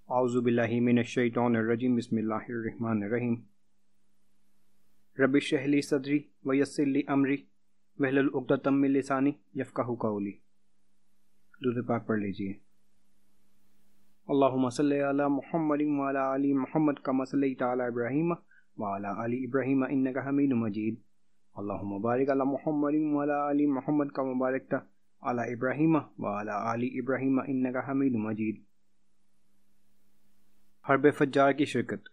اعوذ باللہ من الشیطان الرجیم بسم اللہ الرحمن الرحیم رب اشرح لی صدری ویسر لی امری واحلل عقدۃ من لسانی یفقہوا قولی۔ درود پاک پڑھ لیجئے۔ اللہم صلی علی محمد وعلی آل محمد کما صلیت علی ابراہیم وعلی آل ابراہیم انک حمید مجید۔ اللہم بارک علی محمد وعلی آل محمد کما بارکت علی ابراہیم وعلی آل ابراہیم انک حمید مجید۔ حرب فجار کی شرکت۔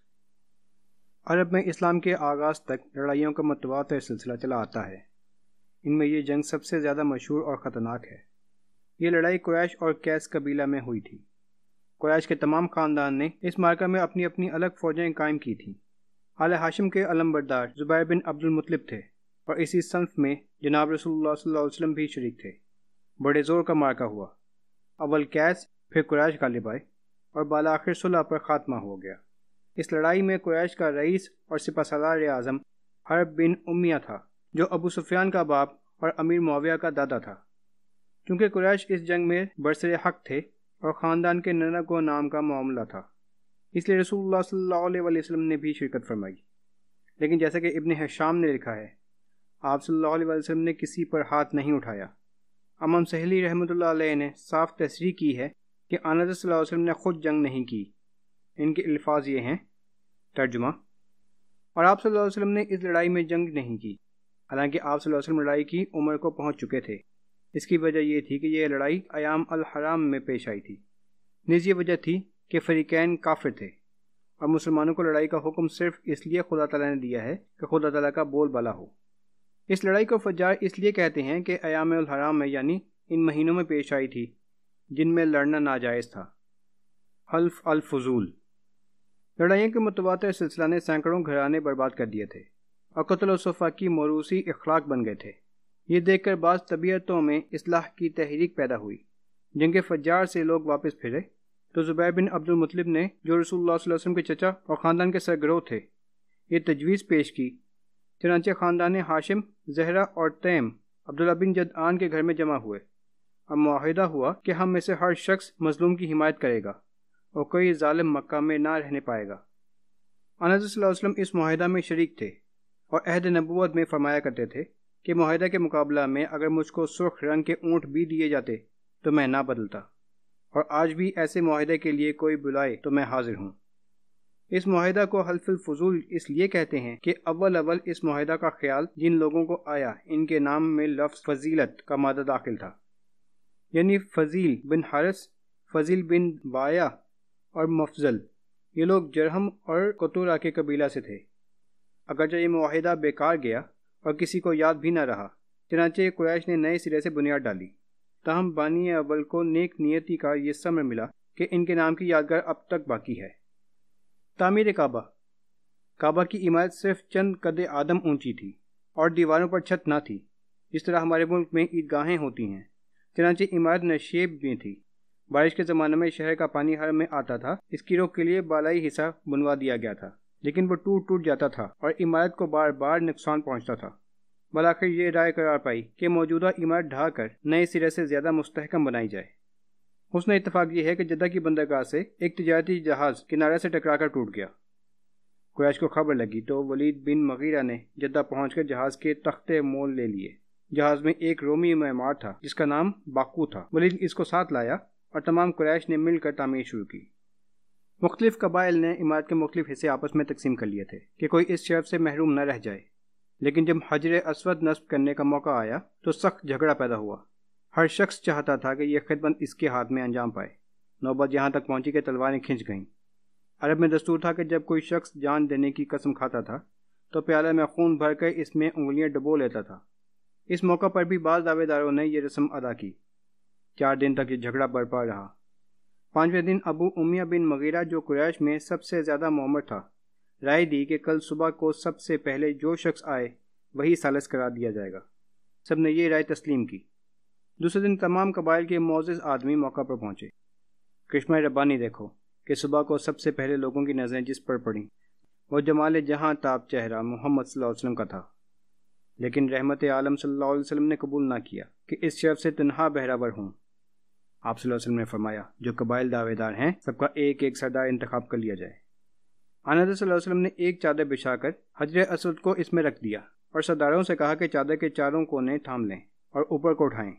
عرب میں اسلام کے آغاز تک لڑائیوں کا متواتر سلسلہ چلا آتا ہے۔ ان میں یہ جنگ سب سے زیادہ مشہور اور خطرناک ہے۔ یہ لڑائی قریش اور کیس قبیلہ میں ہوئی تھی۔ قریش کے تمام خاندان نے اس معرکہ میں اپنی اپنی الگ فوجیں قائم کی تھیں۔ آل ہاشم کے علم بردار زبیر بن عبد المطلب تھے اور اسی صنف میں جناب رسول اللہ صلی اللہ علیہ وسلم بھی شریک تھے۔ بڑے زور کا معرکہ ہوا۔ اول کیس، پھر قریش غالب آئے اور بالآخر صلح پر خاتمہ ہو گیا۔ اس لڑائی میں قریش کا رئیس اور سپہ سالار اعظم حرب بن امیہ تھا، جو ابو سفیان کا باپ اور امیر معاویہ کا دادا تھا۔ کیونکہ قریش اس جنگ میں برسر حق تھے اور خاندان کے ننگ و نام کا معاملہ تھا، اس لیے رسول اللہ صلی اللہ علیہ وسلم نے بھی شرکت فرمائی۔ لیکن جیسا کہ ابن ہشام نے لکھا ہے، آپ صلی اللہ علیہ وسلم نے کسی پر ہاتھ نہیں اٹھایا۔ امام سہلی رحمۃ اللہ علیہ نے صاف تصریح کی ہے کہ آن حضرت صلی اللہ علیہ وسلم نے خود جنگ نہیں کی۔ ان کے الفاظ یہ ہیں، ترجمہ: اور آپ صلی اللہ علیہ وسلم نے اس لڑائی میں جنگ نہیں کی، حالانکہ آپ صلی اللہ علیہ وسلم لڑائی کی عمر کو پہنچ چکے تھے۔ اس کی وجہ یہ تھی کہ یہ لڑائی ایام الحرام میں پیش آئی تھی۔ نیز یہ وجہ تھی کہ فریقین کافر تھے اور مسلمانوں کو لڑائی کا حکم صرف اس لیے خدا تعالیٰ نے دیا ہے کہ خدا تعالیٰ کا بول بالا ہو۔ اس لڑائی کو فجار اس لیے کہتے ہیں کہ ایام الحرام میں یعنی ان مہینوں میں پیش آئی تھی جن میں لڑنا ناجائز تھا۔ حلف الفضول۔ لڑائیوں کے متواتر سلسلہ نے سینکڑوں گھرانے برباد کر دیے تھے اور قتل و صفح کی موروثی اخلاق بن گئے تھے۔ یہ دیکھ کر بعض طبیعتوں میں اصلاح کی تحریک پیدا ہوئی۔ جنگ فجار سے لوگ واپس پھرے تو زبیر بن عبد المطلب نے، جو رسول اللہ صلی اللہ علیہ وسلم کے چچا اور خاندان کے سرگرو تھے، یہ تجویز پیش کی۔ چنانچہ خاندان ہاشم، زہرہ اور تیم عبداللہ بن جدعان کے گھر میں جمع ہوئے اور معاہدہ ہوا کہ ہم میں سے ہر شخص مظلوم کی حمایت کرے گا اور کوئی ظالم مکہ میں نہ رہنے پائے گا۔ آن حضرت صلی اللہ علیہ وسلم اس معاہدہ میں شریک تھے اور عہد نبوت میں فرمایا کرتے تھے کہ معاہدہ کے مقابلہ میں اگر مجھ کو سرخ رنگ کے اونٹ بھی دیے جاتے تو میں نہ بدلتا، اور آج بھی ایسے معاہدے کے لیے کوئی بلائے تو میں حاضر ہوں۔ اس معاہدہ کو حلف الفضول اس لیے کہتے ہیں کہ اول اس معاہدہ کا خیال جن لوگوں کو آیا، ان کے نام میں لفظ فضیلت کا مادہ داخل تھا، یعنی فضیل بن حارث، فضیل بن بایا اور مفضل۔ یہ لوگ جرہم اور قطورہ کے قبیلہ سے تھے۔ اگرچہ یہ معاہدہ بیکار گیا اور کسی کو یاد بھی نہ رہا، چنانچہ قریش نے نئے سرے سے بنیاد ڈالی، تاہم بانی اول کو نیک نیتی کا یہ ثمر ملا کہ ان کے نام کی یادگار اب تک باقی ہے۔ تعمیر کعبہ۔ کعبہ کی عمارت صرف چند قد آدم اونچی تھی اور دیواروں پر چھت نہ تھی، جس طرح ہمارے ملک میں عیدگاہیں ہوتی ہیں۔ چنانچہ عمارت نشیب میں تھی۔ بارش کے زمانے میں شہر کا پانی حرم میں آتا تھا۔ اس کی روک کے لیے بالائی حصہ بنوا دیا گیا تھا، لیکن وہ ٹوٹ جاتا تھا اور عمارت کو بار بار نقصان پہنچتا تھا۔ بالآخر یہ رائے قرار پائی کہ موجودہ عمارت ڈھا کر نئے سرے سے زیادہ مستحکم بنائی جائے۔ حسن اتفاق یہ ہے کہ جدہ کی بندرگاہ سے ایک تجارتی جہاز کنارے سے ٹکرا کر ٹوٹ گیا۔ قریش کو خبر لگی تو ولید بن مغیرہ نے جدہ پہنچ کر جہاز کے تختے مول لے لیے۔ جہاز میں ایک رومی معمار تھا جس کا نام باقو تھا۔ ولید اس کو ساتھ لایا اور تمام قریش نے مل کر تعمیر شروع کی۔ مختلف قبائل نے عمارت کے مختلف حصے آپس میں تقسیم کر لیے تھے کہ کوئی اس شرف سے محروم نہ رہ جائے، لیکن جب حجر اسود نصب کرنے کا موقع آیا تو سخت جھگڑا پیدا ہوا۔ ہر شخص چاہتا تھا کہ یہ خدمت اس کے ہاتھ میں انجام پائے۔ نوبت یہاں تک پہنچی کہ تلواریں کھنچ گئیں۔ عرب میں دستور تھا کہ جب کوئی شخص جان دینے کی قسم کھاتا تھا تو پیالے میں خون بھر کر اس میں انگلیاں ڈبو لیتا تھا۔ اس موقع پر بھی بعض دعوے داروں نے یہ رسم ادا کی۔ 4 دن تک یہ جھگڑا برپا رہا۔ 5ویں دن ابو امیہ بن مغیرہ، جو قریش میں سب سے زیادہ معمر تھا، رائے دی کہ کل صبح کو سب سے پہلے جو شخص آئے وہی ثالث قرار دیا جائے گا۔ سب نے یہ رائے تسلیم کی۔ دوسرے دن تمام قبائل کے معزز آدمی موقع پر پہنچے۔ کرشمہ ربانی دیکھو کہ صبح کو سب سے پہلے لوگوں کی نظریں جس پر پڑیں وہ جمال جہاں تاب چہرہ محمد صلی اللہ علیہ وسلم کا تھا، لیکن رحمت عالم صلی اللہ علیہ وسلم نے قبول نہ کیا کہ اس شرف سے تنہا بہراور ہوں۔ آپ صلی اللہ علیہ وسلم نے فرمایا جو قبائل دعوے دار ہیں سب کا ایک ایک سردار انتخاب کر لیا جائے۔ آن حضرت صلی اللہ علیہ وسلم نے ایک چادر بچھا کر حجر اسود کو اس میں رکھ دیا اور سرداروں سے کہا کہ چادر کے چاروں کونے تھام لیں اور اوپر کو اٹھائیں۔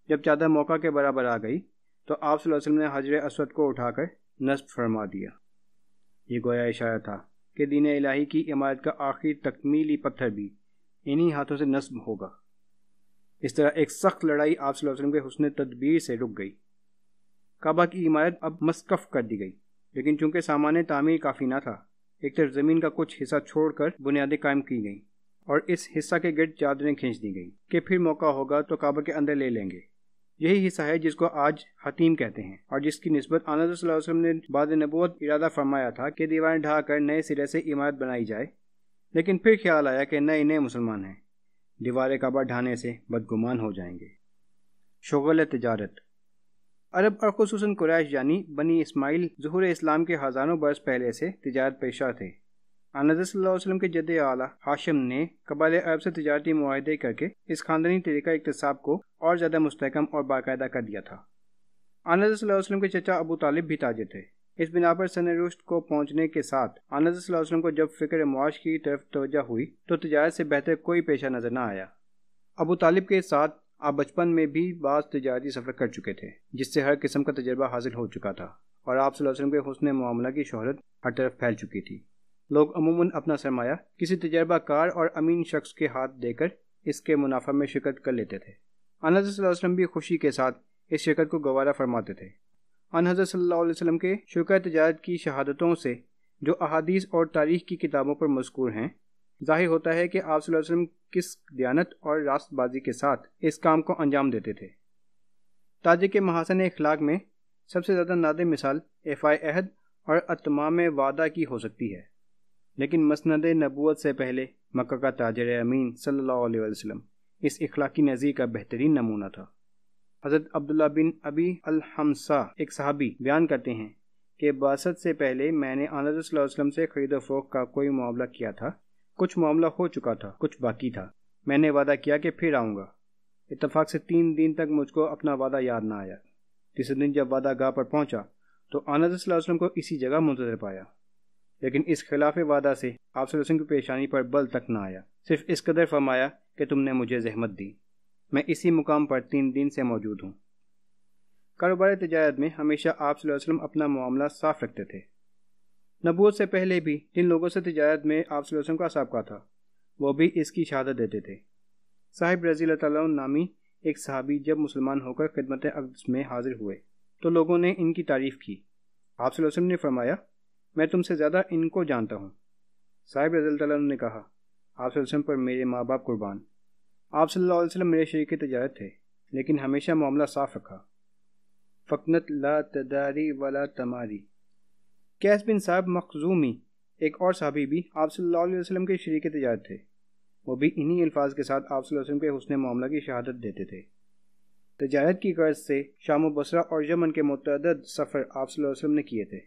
جب چادر موقع کے برابر آ گئی تو آپ صلی اللہ علیہ وسلم نے حجر اسود کو اٹھا کر نصب فرما دیا۔ یہ گویا اشارہ تھا کہ دین الہی کی عمارت کا آخری تکمیلی پتھر بھی انہی ہاتھوں سے نصب ہوگا۔ اس طرح ایک سخت لڑائی آپ صلی اللہ علیہ وسلم کے حسن تدبیر سے رک گئی۔ کعبہ کی عمارت اب مسقف کر دی گئی، لیکن چونکہ سامان تعمیر کافی نہ تھا، ایک طرف زمین کا کچھ حصہ چھوڑ کر بنیادیں قائم کی گئیں اور اس حصہ کے گرد چادریں کھینچ دی گئیں کہ پھر موقع ہوگا تو کعبہ کے اندر لے لیں گے۔ یہی حصہ ہے جس کو آج حتیم کہتے ہیں اور جس کی نسبت آن حضرت صلی اللہ علیہ وسلم نے بعد نبوت ارادہ فرمایا تھا کہ دیواریں ڈھا کر نئے سرے سے عمارت بنائی جائے، لیکن پھر خیال آیا کہ نئے مسلمان ہیں، دیوار کعبہ ڈھانے سے بدگمان ہو جائیں گے۔ شغل تجارت۔ عرب اور خصوصاً قریش یعنی بنی اسماعیل ظہور اسلام کے ہزاروں برس پہلے سے تجارت پیشہ تھے۔ آن حضرت صلی اللہ علیہ وسلم کے جد اعلیٰ ہاشم نے قبائل عرب سے تجارتی معاہدے کر کے اس خاندانی طریقہ اکتساب کو اور زیادہ مستحکم اور باقاعدہ کر دیا تھا۔ آن حضرت صلی اللہ علیہ وسلم کے چچا ابو طالب بھی تاجر تھے۔ اس بنا پر سن رشد کو پہنچنے کے ساتھ آن حضرت صلی اللہ علیہ وسلم کو جب فکر معاش کی طرف توجہ ہوئی تو تجارت سے بہتر کوئی پیشہ نظر نہ آیا۔ ابو طالب کے ساتھ آپ بچپن میں بھی بعض تجارتی سفر کر چکے تھے، جس سے ہر قسم کا تجربہ حاصل ہو چکا تھا اور آپ صلی اللہ علیہ وسلم کے حسن معاملہ کی شہرت ہر طرف پھیل چکی تھی۔ لوگ عموماً اپنا سرمایہ کسی تجربہ کار اور امین شخص کے ہاتھ دے کر اس کے منافع میں شرکت کر لیتے تھے۔ آن حضرت صلی اللہ علیہ وسلم بھی خوشی کے ساتھ اس شرکت کو گوارا فرماتے تھے۔ آن حضرت صلی اللہ علیہ وسلم کے شرکۂ تجارت کی شہادتوں سے جو احادیث اور تاریخ کی کتابوں پر مذکور ہیں، ظاہر ہوتا ہے کہ آپ صلی اللہ علیہ وسلم کس دیانت اور راست بازی کے ساتھ اس کام کو انجام دیتے تھے۔ تاجر کے محاسن اخلاق میں سب سے زیادہ نادر مثال ایفائے عہد اور اتمام وعدہ کی ہو سکتی ہے، لیکن مسند نبوت سے پہلے مکہ کا تاجر امین صلی اللہ علیہ وسلم اس اخلاقی نظیر کا بہترین نمونہ تھا۔ حضرت عبداللہ بن ابی الحمصہ ایک صحابی بیان کرتے ہیں کہ بعثت سے پہلے میں نے آن حضرت صلی اللہ علیہ وسلم سے خرید و فروخت کا کوئی معاملہ کیا تھا، کچھ معاملہ ہو چکا تھا، کچھ باقی تھا۔ میں نے وعدہ کیا کہ پھر آؤں گا۔ اتفاق سے 3 دن تک مجھ کو اپنا وعدہ یاد نہ آیا۔ تیسرے دن جب وعدہ گاہ پر پہنچا تو آن حضرت صلی اللہ علیہ وسلم کو اسی جگہ منتظر پایا، لیکن اس خلاف وعدہ سے آپ صلی اللہ علیہ وسلم کی پیشانی پر بل تک نہ آیا، صرف اس قدر فرمایا کہ تم نے مجھے زحمت دی، میں اسی مقام پر 3 دن سے موجود ہوں۔ کاروبار تجارت میں ہمیشہ آپ صلی اللہ علیہ وسلم اپنا معاملہ صاف رکھتے تھے۔ نبوت سے پہلے بھی جن لوگوں سے تجارت میں آپ صلی اللہ علیہ وسلم کا سابقہ تھا وہ بھی اس کی شہادت دیتے تھے۔ صاحب رضی اللہ تعالیٰ عنہ نامی ایک صحابی جب مسلمان ہو کر خدمت اقدس میں حاضر ہوئے تو لوگوں نے ان کی تعریف کی۔ آپ صلی اللہ علیہ وسلم نے فرمایا، میں تم سے زیادہ ان کو جانتا ہوں۔ صاحب رضی اللہ تعالیٰ عنہ نے کہا، آپ صلی اللہ علیہ وسلم پر میرے ماں باپ قربان۔ آپ صلی اللہ علیہ وسلم میرے شریک تجارت تھے، لیکن ہمیشہ معاملہ صاف رکھا۔ فقنت لا تداری ولا تماری۔ قیس بن صاحب مخزومی ایک اور صحابی بھی آپ صلی اللہ علیہ وسلم کے شریک تجارت تھے، وہ بھی انہی الفاظ کے ساتھ آپ صلی اللہ علیہ وسلم کے حسن معاملہ کی شہادت دیتے تھے۔ تجارت کی غرض سے شام و بصرہ اور یمن کے متعدد سفر آپ صلی اللہ علیہ وسلم نے کیے تھے۔